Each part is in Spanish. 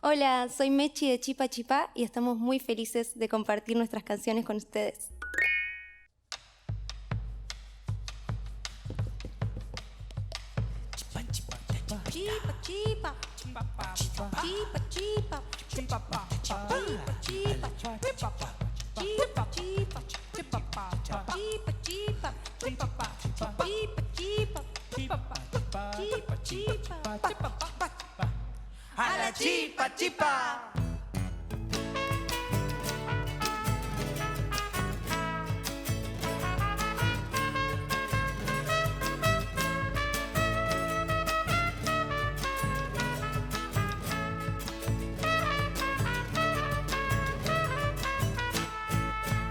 Hola, soy Mechi de Chipa Chipá y estamos muy felices de compartir nuestras canciones con ustedes. Chipa chipa, chipa chipa, chipa chipa, chipa chipa, chipa chipa, chipa chipa, chipa chipa, chipa chipa, a la chipa chipa.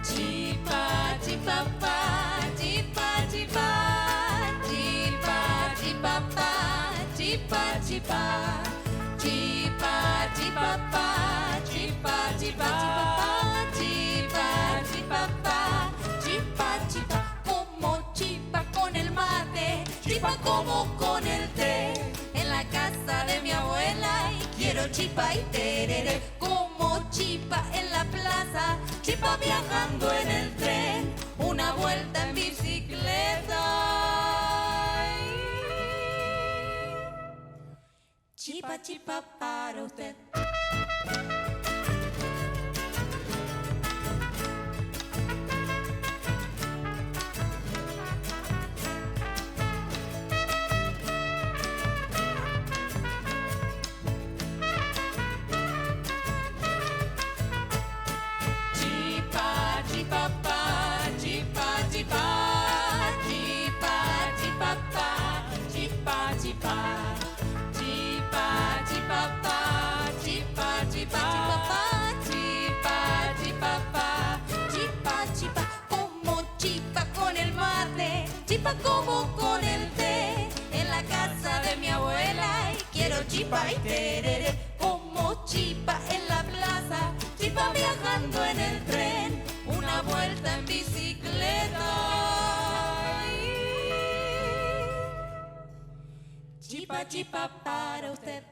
Chipa chipa, chipa chipa pa, chipa chipa chipa chipa pa, chipa chipa como chipa con el mate, chipa como con el té, en la casa de mi abuela y quiero chipa y tereré, como chipa en la plaza, chipa viajando en el tren, una vuelta en bicicleta. Chipa chipa para usted. Chipa chipa pa, chipa chipa, chipa chipa pa, chipa chipa. Chipa chipa pa, chipa chipa pa, chipa chipa pa, chipa chipa como chipa con el mate, chipa como con el té, en la casa de mi abuela y quiero chipa y tereré, como chipa en la plaza, chipa viajando en el tren, una vuelta en bicicleta. Chipa chipa para usted.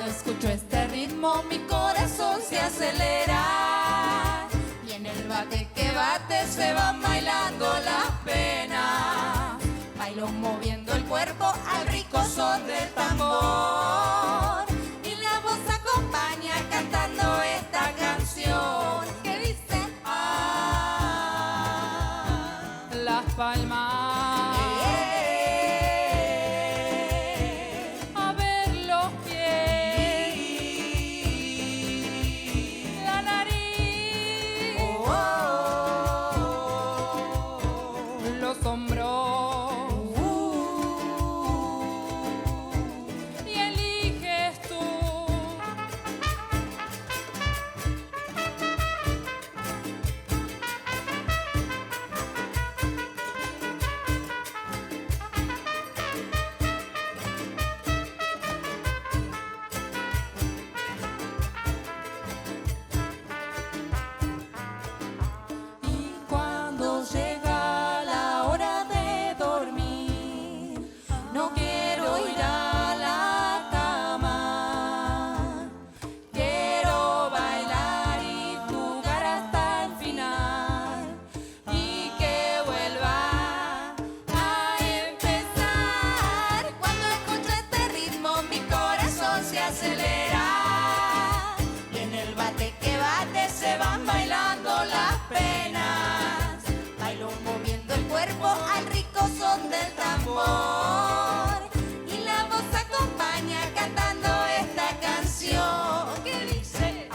Escucho este ritmo, mi corazón se acelera y en el bate que bate se van bailando las penas. Bailo moviendo el cuerpo al rico son del tambor y la voz acompaña cantando esta canción que dice Las Palmas. al rico son del tambor y la voz acompaña cantando esta canción que dice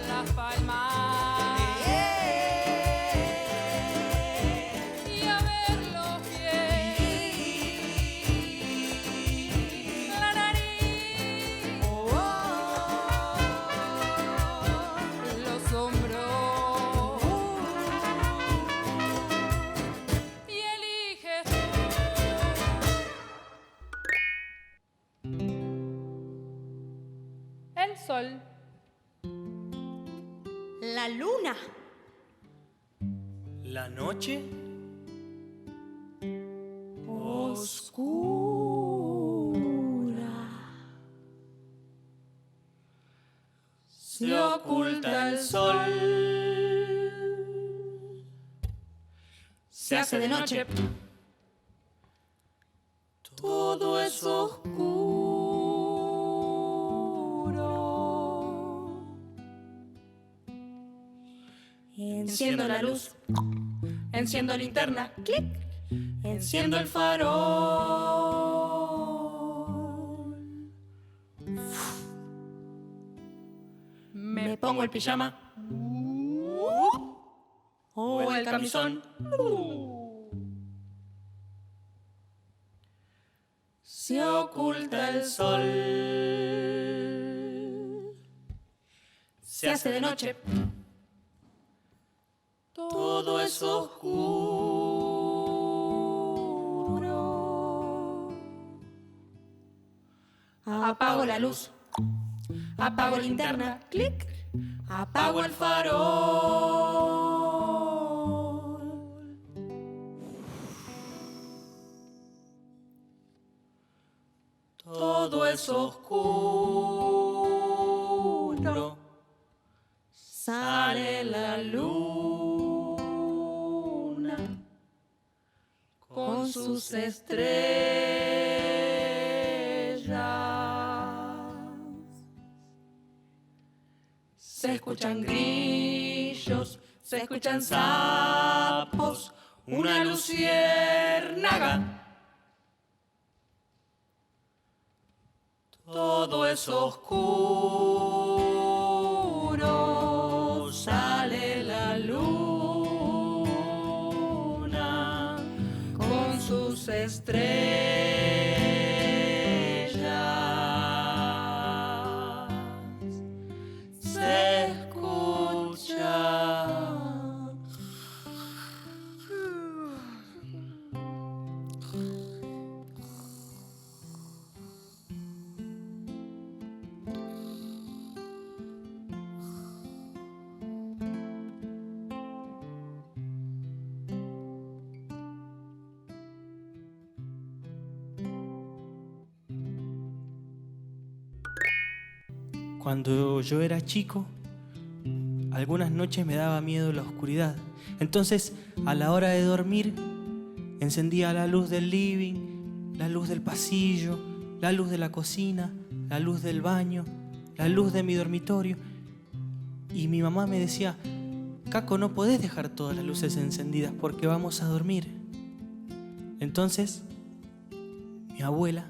Las Palmas y a ver los pies sol. La luna. La noche Oscura. se oculta el sol. Se hace de noche. Todo es oscuro. Enciendo la luz. Enciendo linterna. Clic. Enciendo el farol. Me pongo el pijama o el camisón. Se oculta el sol. Se hace de noche. Todo es oscuro. Apago la luz. Apago linterna. Clic. Apago el farol. Todo es oscuro. Sale la luna con sus estrellas. Se escuchan grillos, se escuchan sapos, una luciérnaga. Todo es oscuro, sale la luna con sus estrellas. Se escucha. Cuando yo era chico, algunas noches me daba miedo la oscuridad. Entonces, a la hora de dormir, encendía la luz del living, la luz del pasillo, la luz de la cocina, la luz del baño, la luz de mi dormitorio. Y mi mamá me decía: Caco, no podés dejar todas las luces encendidas porque vamos a dormir. Entonces, mi abuela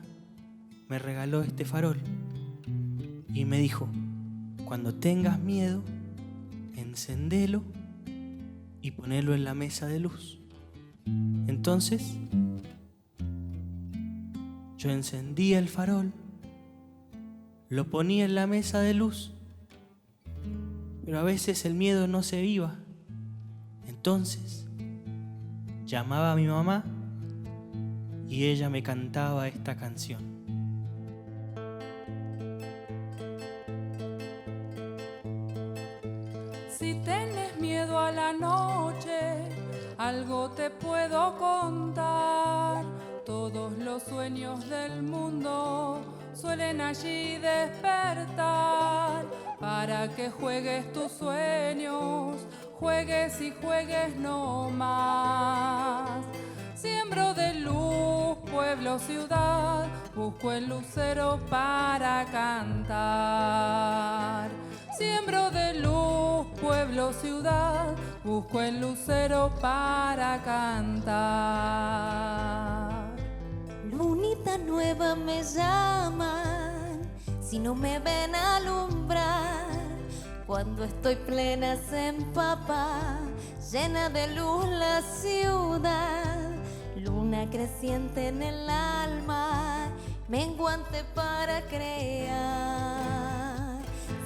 me regaló este farol y me dijo: cuando tengas miedo, encendelo y ponelo en la mesa de luz. Entonces, yo encendía el farol, lo ponía en la mesa de luz, pero a veces el miedo no se iba. Entonces, llamaba a mi mamá y ella me cantaba esta canción. Si tenés miedo a la noche, algo te puedo contar. Todos los sueños del mundo suelen allí despertar. Para que juegues tus sueños, juegues y juegues no más. Siembro de luz, pueblo, ciudad, busco el lucero para cantar. Siembro de luz, pueblo, ciudad, busco el lucero para cantar. Lunita nueva me llaman, si no me ven alumbrar. Cuando estoy plena se empapa, llena de luz la ciudad. Luna creciente en el alma, menguante para crear.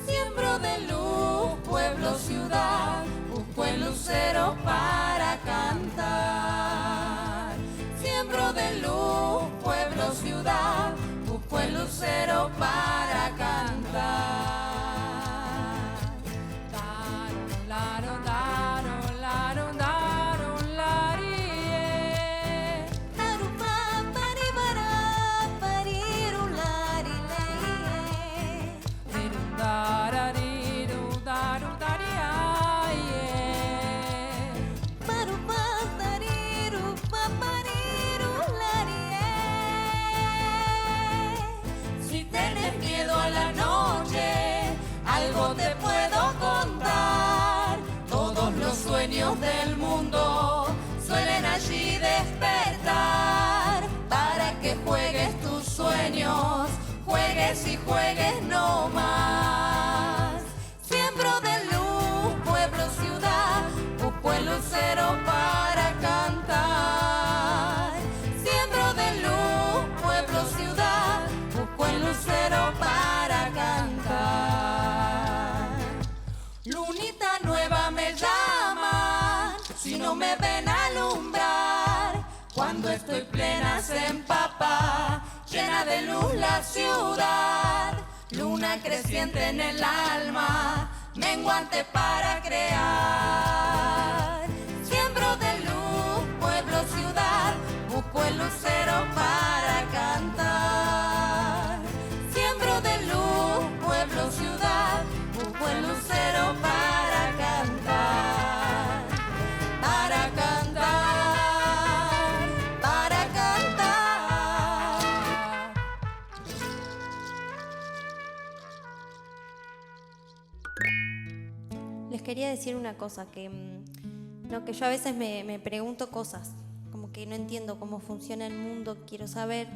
Siembro de luz, pueblo, ciudad, busco el lucero para cantar. Siembro de luz, pueblo, ciudad, busco el lucero para cantar. luz del mundo suelen allí despertar para que juegues tus sueños, juegues y juegues no más. Siembro de luz, pueblo, ciudad, busco el lucero para cantar. Siembro de luz, pueblo, ciudad, busco el lucero para cantar. Lunita nueva me llaman, si no me ven alumbrar. Cuando estoy plena se empapa, llena de luz la ciudad. Luna creciente en el alma, menguante para crear. Siembro de luz, pueblo, ciudad, busco el lucero para cantar. Siembro de luz, pueblo, ciudad, busco el lucero para cantar. Para cantar, para cantar. Les quería decir una cosa, que yo a veces me pregunto cosas, como que no entiendo cómo funciona el mundo, quiero saber,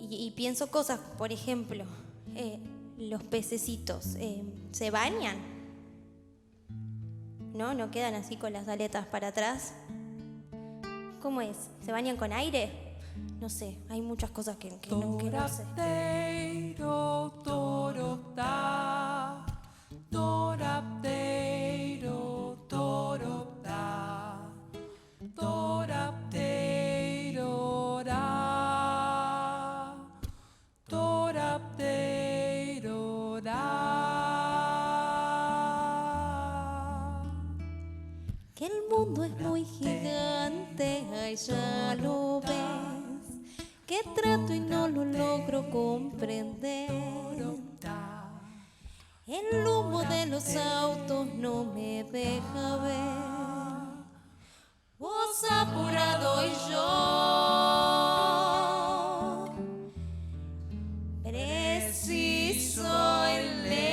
y pienso cosas, por ejemplo, los pececitos, ¿se bañan? ¿No quedan así con las aletas para atrás? ¿Cómo es? ¿Se bañan con aire? No sé, hay muchas cosas que no sé. Torapteiro, toropta. Torapteiro, toropta. Torapteiro, ra. Torapteiro, ra. Que el mundo es muy gigante, ay, ya lo ves. Que trato y no lo logro comprender. El humo de los autos no me deja ver. Vos apurado y yo preciso el lento.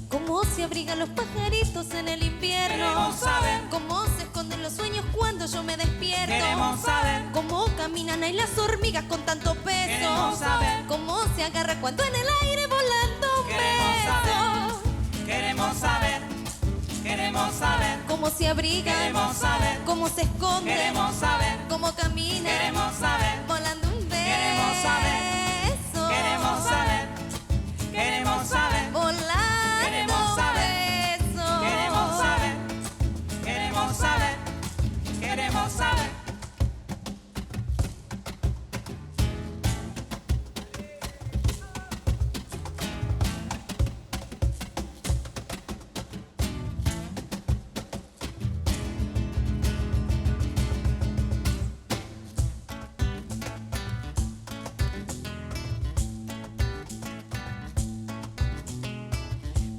¿Cómo se abrigan los pajaritos en el invierno? Queremos saber. ¿Cómo se esconden los sueños cuando yo me despierto? Queremos saber. ¿Cómo caminan ahí las hormigas con tanto peso? Queremos saber. ¿Cómo se agarra cuando en el aire volando un Queremos beso? saber. Queremos saber. Queremos saber. ¿Cómo se abrigan? Queremos saber. ¿Cómo se esconden? Queremos saber. ¿Cómo caminan? Queremos saber. Volando un beso. Queremos saber. Queremos saber. Queremos saber. Volando Queremos saber. un beso. Queremos saber. Queremos saber. Queremos saber.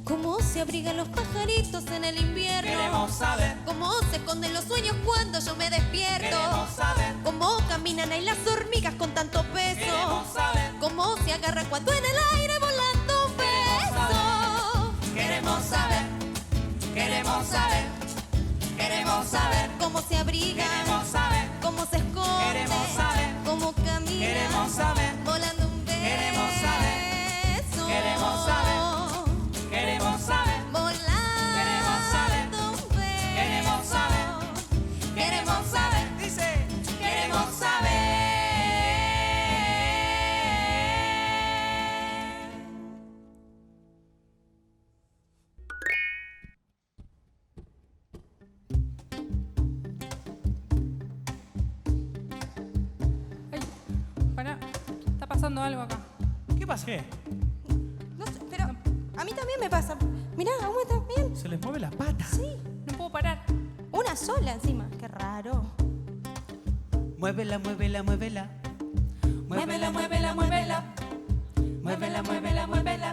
¿Cómo se abrigan los pajaritos en el invierno? Queremos saber. ¿Cómo se esconden los sueños cuando yo me despierto? Queremos saber. ¿Cómo caminan ahí las hormigas con tanto peso? Queremos saber. ¿Cómo se agarra cuando en el aire volando un beso? Queremos saber. Queremos saber. Queremos saber. ¿Cómo se abrigan? Queremos saber. ¿Cómo se esconden? Queremos saber. ¿Cómo caminan? Queremos saber. Volando un beso. Queremos saber. Queremos saber. Queremos saber. Volando Queremos saber. un beso. Queremos saber. Queremos saber. Dice. Queremos saber. Ay, pará, está pasando algo acá. ¿Qué pasa? ¿Qué? No sé, pero a mí también me pasa. Mirá, ¿a vos también? Se les mueve la pata. Sí, No puedo parar. una sola encima. Qué raro. Muévela, muévela, muévela. Muévela, muévela, muévela. Muévela, muévela, muévela.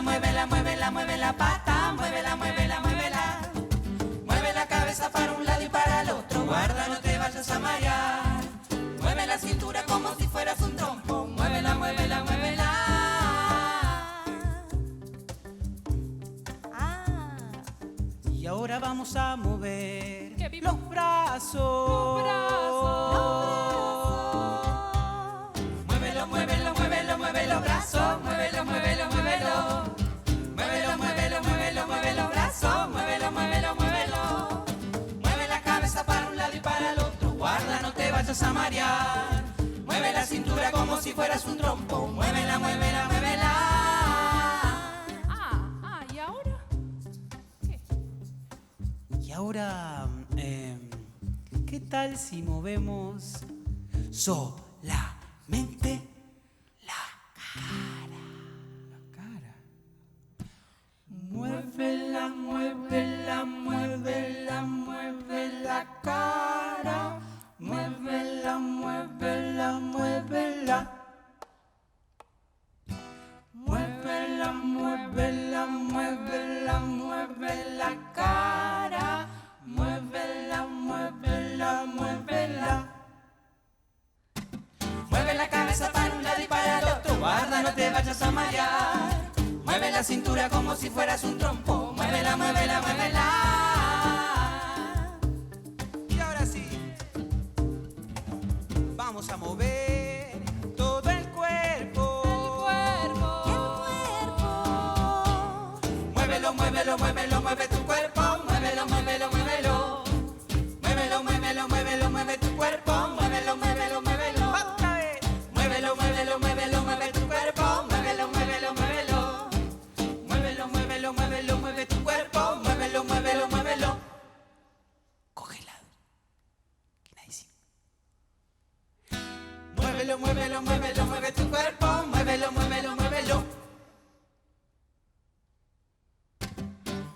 Muévela, muévela, muévela, mueve la pata, muévela, muévela, muévela. Mueve la cabeza para un lado y para el otro, guarda, no te vayas a marear. Mueve la cintura como si fueras un trompo, muévela, muévela, muévela. Y ahora vamos a mover ¡Que viva! los brazos. Los Muévelo, muévelo, muévelo, mueve los brazos, muévelo, muévelo, muévelo. Muévelo, muévelo, muévelo, mueve los brazos, muévelo, muévelo, muévelo. Mueve la cabeza para un lado y para el otro, guarda, no te vayas a marear. Mueve la cintura como si fueras un trompo, muévela, muévela, muévela. ¿Y ahora? ¿Qué? Y ahora, ¿qué tal si movemos solamente la cara? La cara. Muévela, muévela, muévela, mueve la cara. Muévela, muévela, muévela. Muévela, muévela, muévela, mueve la cara. Muévela, muévela, muévela. Mueve la cabeza para un lado y para el otro, guarda, no te vayas a marear. Mueve la cintura como si fueras un trompo, muévela, muévela, muévela. Y ahora sí, vamos a mover todo el cuerpo. Muévelo, muévelo, muévelo, mueve tu cuerpo, muévelo, muévelo, muévelo. Muévelo, muévelo, muévelo, mueve tu cuerpo, muévelo, muévelo, muévelo. Otra vez. Muévelo, muévelo, muévelo, mueve tu cuerpo, muévelo, muévelo, muévelo. Muévelo, muévelo, muévelo, mueve tu cuerpo, muévelo, muévelo, muévelo. Cógela. Que nadie siga. Muévelo, muévelo, muévelo, mueve tu cuerpo, muévelo, muévelo, muévelo.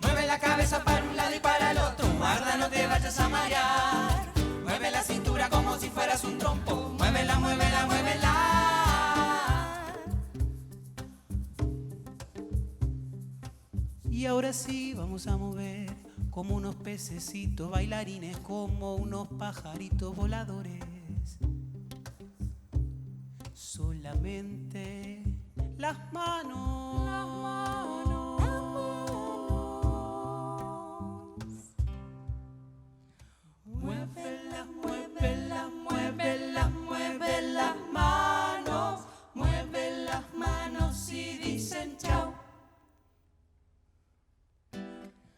Mueve la cabeza para un lado y para el otro, guarda, no te vayas a marear. Mueve la cintura como si fueras un trompo, muévela, muévela, muévela. Y ahora sí vamos a mover como unos pececitos bailarines, como unos pajaritos voladores. Solamente las manos. Las manos. Muévelas, muévelas, muévelas, mueve las manos. Mueve las manos y dicen chao.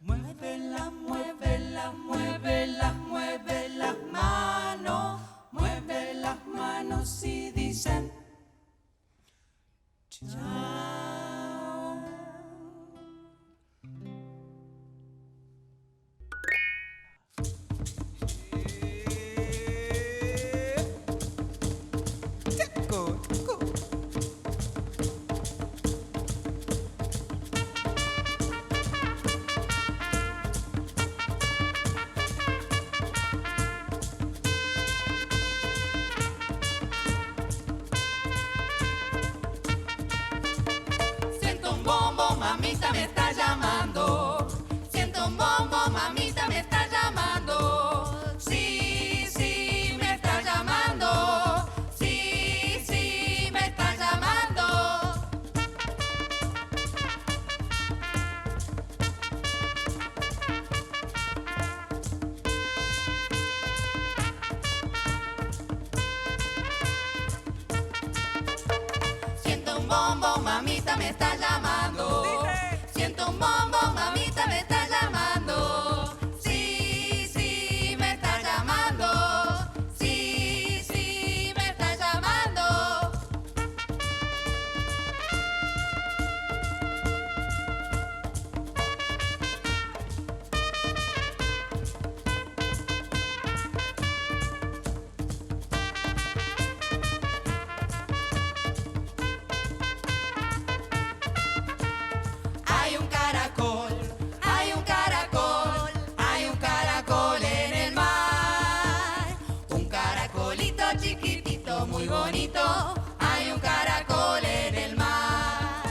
Muévelas, muévelas, muévelas, mueve las manos. Mueve las manos y dicen chao. Siento un bombo, mamita me está llamando. Siento un bombo, mamita me está llamando. Sí, sí, me está llamando. Sí, sí, me está llamando. Siento un bombo, mamita me está llamando. Siento un bombo, mamita me está llamando. Sí, sí, me está llamando. Sí, sí, me está llamando. Hay un caracol, hay un caracol, hay un caracol en el mar. Un caracolito chiquitito, muy bonito. Hay un caracol en el mar.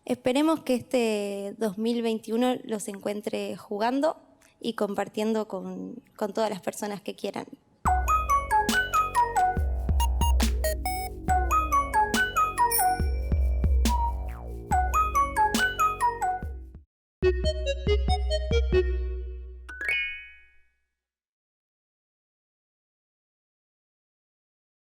Esperemos que este 2021 los encuentre jugando y compartiendo con todas las personas que quieran.